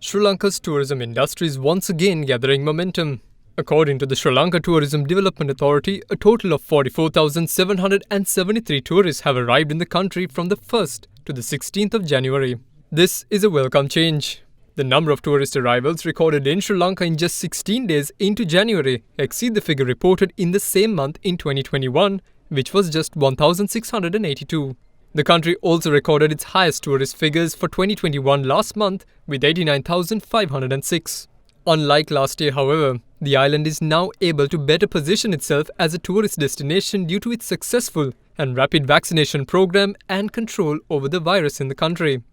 Sri Lanka's tourism industry is once again gathering momentum. According to the Sri Lanka Tourism Development Authority, a total of 44,773 tourists have arrived in the country from the 1st to the 16th of January. This is a welcome change. The number of tourist arrivals recorded in Sri Lanka in just 16 days into January exceed the figure reported in the same month in 2021, which was just 1,682. The country also recorded its highest tourist figures for 2021 last month with 89,506. Unlike last year, however, the island is now able to better position itself as a tourist destination due to its successful and rapid vaccination program and control over the virus in the country.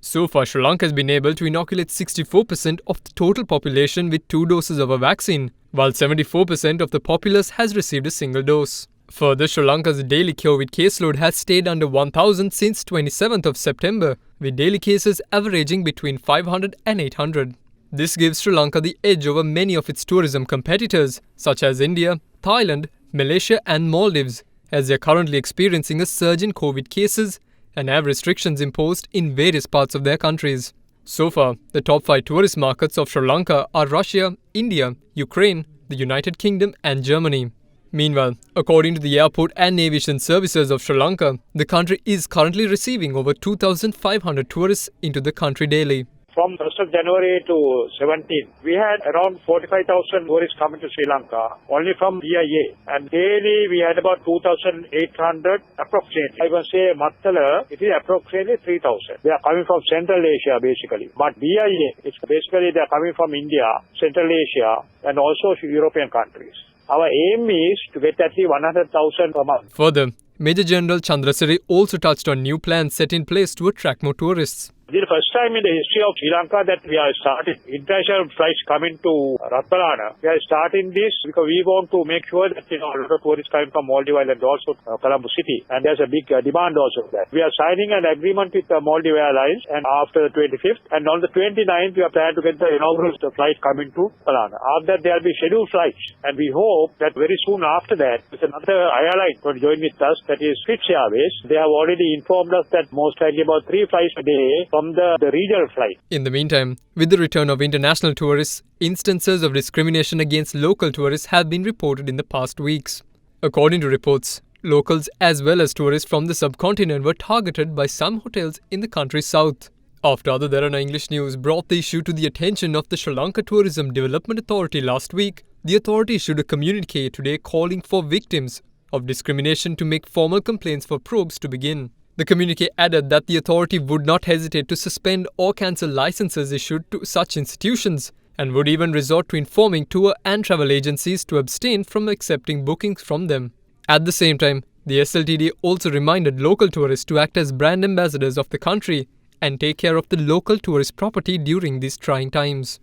So far, Sri Lanka has been able to inoculate 64% of the total population with 2 doses of a vaccine, while 74% of the populace has received a single dose. Further, Sri Lanka's daily COVID caseload has stayed under 1,000 since 27th of September, with daily cases averaging between 500 and 800. This gives Sri Lanka the edge over many of its tourism competitors, such as India, Thailand, Malaysia and Maldives, as they are currently experiencing a surge in COVID cases and have restrictions imposed in various parts of their countries. So far, the top 5 tourist markets of Sri Lanka are Russia, India, Ukraine, the United Kingdom and Germany. Meanwhile, according to the Airport and Aviation Services of Sri Lanka, the country is currently receiving over 2,500 tourists into the country daily. From 1st of January to 17th, we had around 45,000 tourists coming to Sri Lanka, only from BIA. And daily we had about 2,800 approximately. I must say Mattala, it is approximately 3,000. They are coming from Central Asia basically. But BIA, it's basically they are coming from India, Central Asia and also European countries. Our aim is to get at least 100,000 per month. Further, Major General Chandrasiri also touched on new plans set in place to attract more tourists. This is the first time in the history of Sri Lanka that we are starting international flights coming to Ratnalana. We are starting this because we want to make sure that a lot of tourists coming from Maldives Island also Colombo City, and there's a big demand also for that. We are signing an agreement with the Maldives Airlines, and after the 25th and on the 29th we are planning to get the inaugural flight coming to Ratnalana. After that there will be scheduled flights, and we hope that very soon after that with another airline going to join with us, that is Fitch Airways. They have already informed us that most likely about 3 flights a day from the regional flight. In the meantime, with the return of international tourists, instances of discrimination against local tourists have been reported in the past weeks. According to reports, locals as well as tourists from the subcontinent were targeted by some hotels in the country's south. After AdaDerana English News brought the issue to the attention of the Sri Lanka Tourism Development Authority last week, the authority issued a communique today calling for victims of discrimination to make formal complaints for probes to begin. The communique added that the authority would not hesitate to suspend or cancel licenses issued to such institutions and would even resort to informing tour and travel agencies to abstain from accepting bookings from them. At the same time, the SLTD also reminded local tourists to act as brand ambassadors of the country and take care of the local tourist property during these trying times.